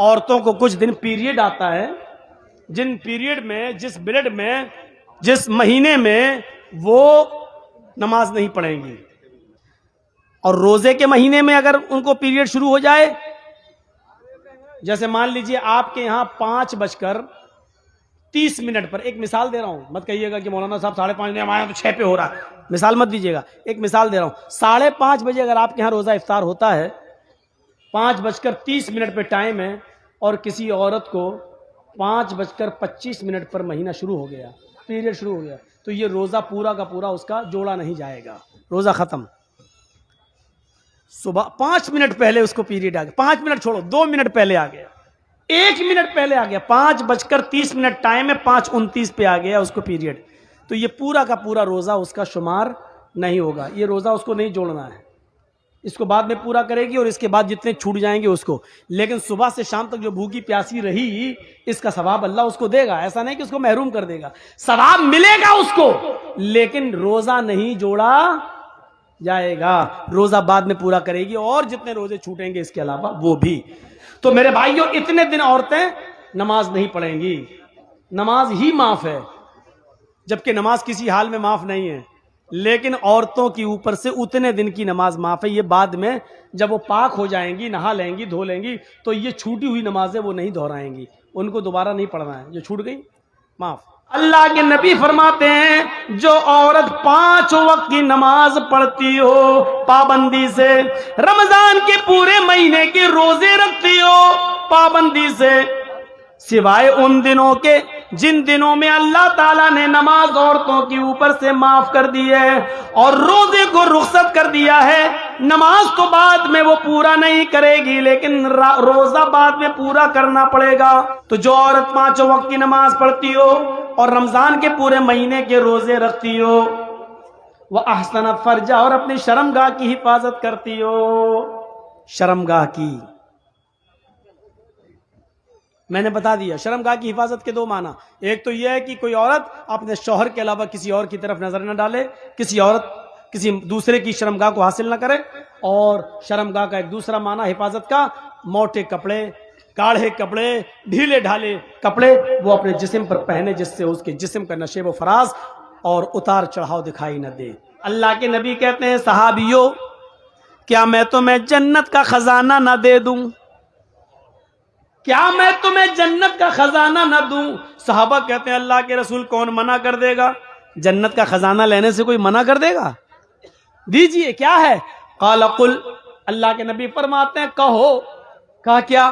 عورتوں کو کچھ دن پیریڈ آتا ہے، جن پیریڈ میں، جس بلڈ میں، جس مہینے میں وہ نماز نہیں پڑھیں گی. اور روزے کے مہینے میں اگر ان کو پیریڈ شروع ہو جائے، جیسے مان لیجئے آپ کے یہاں 5:30 پر، ایک مثال دے رہا ہوں، مت کہیے گا کہ مولانا صاحب 5:30 نے ہمارے یہاں تو 6 پہ ہو رہا ہے، مثال مت دیجیے گا، ایک مثال دے رہا ہوں. 5:30 بجے اگر آپ کے یہاں روزہ افطار ہوتا ہے، 5:30 پہ ٹائم ہے، اور کسی عورت کو 5:25 پر مہینہ شروع ہو گیا، پیریڈ شروع ہو گیا، تو یہ روزہ پورا کا پورا اس کا جوڑا نہیں جائے گا، روزہ ختم. صبح 5 منٹ پہلے اس کو پیریڈ آ گیا، 5 منٹ چھوڑو، 2 منٹ پہلے آ گیا، 1 منٹ پہلے آ گیا، 5:30 ٹائم ہے، 5:29 پہ آ گیا اس کو پیریڈ، تو یہ پورا کا پورا روزہ اس کا شمار نہیں ہوگا، یہ روزہ اس کو نہیں جوڑنا ہے، اس کو بعد میں پورا کرے گی، اور اس کے بعد جتنے چھوٹ جائیں گے اس کو. لیکن صبح سے شام تک جو بھوکی پیاسی رہی، اس کا ثواب اللہ اس کو دے گا، ایسا نہیں کہ اس کو محروم کر دے گا، ثواب ملے گا اس کو، لیکن روزہ نہیں جوڑا جائے گا، روزہ بعد میں پورا کرے گی، اور جتنے روزے چھوٹیں گے اس کے علاوہ وہ بھی. تو میرے بھائیوں، اتنے دن عورتیں نماز نہیں پڑھیں گی، نماز ہی معاف ہے، جبکہ نماز کسی حال میں معاف نہیں ہے، لیکن عورتوں کی اوپر سے اتنے دن کی نماز معاف ہے. یہ بعد میں جب وہ پاک ہو جائیں گی، نہا لیں گی، دھو لیں گی، تو یہ چھوٹی ہوئی نمازیں وہ نہیں دہرائیں گی، ان کو دوبارہ نہیں پڑھنا ہے، جو چھوٹ گئی معاف. اللہ کے نبی فرماتے ہیں، جو عورت 5 وقت کی نماز پڑھتی ہو پابندی سے، رمضان کے پورے مہینے کے روزے رکھتی ہو پابندی سے، سوائے ان دنوں کے جن دنوں میں اللہ تعالیٰ نے نماز عورتوں کے اوپر سے معاف کر دی ہے اور روزے کو رخصت کر دیا ہے، نماز تو بعد میں وہ پورا نہیں کرے گی، لیکن روزہ بعد میں پورا کرنا پڑے گا. تو جو عورت 5 وقت کی نماز پڑھتی ہو اور رمضان کے پورے مہینے کے روزے رکھتی ہو، وہ احسنت فرجہ، اور اپنی شرمگاہ کی حفاظت کرتی ہو. شرمگاہ کی میں نے بتا دیا، شرمگاہ کی حفاظت کے 2 معنی، ایک تو یہ ہے کہ کوئی عورت اپنے شوہر کے علاوہ کسی اور کی طرف نظر نہ ڈالے، کسی عورت کسی دوسرے کی شرمگاہ کو حاصل نہ کرے. اور شرمگاہ کا ایک دوسرا معنی حفاظت کا، موٹے کپڑے، گاڑھے کپڑے، ڈھیلے ڈھالے کپڑے وہ اپنے جسم پر پہنے، جس سے اس کے جسم کا نشیب و فراز اور اتار چڑھاؤ دکھائی نہ دے. اللہ کے نبی کہتے ہیں، صحابیوں کیا میں تمہیں جنت کا خزانہ نہ دے دوں؟ کیا میں تمہیں جنت کا خزانہ نہ دوں؟ صحابہ کہتے ہیں، اللہ کے رسول کون منع کر دے گا؟ جنت کا خزانہ لینے سے کوئی منع کر دے گا؟ دیجئے، کیا ہے؟ قال قل، اللہ کے نبی فرماتے ہیں کہو. کہا کیا؟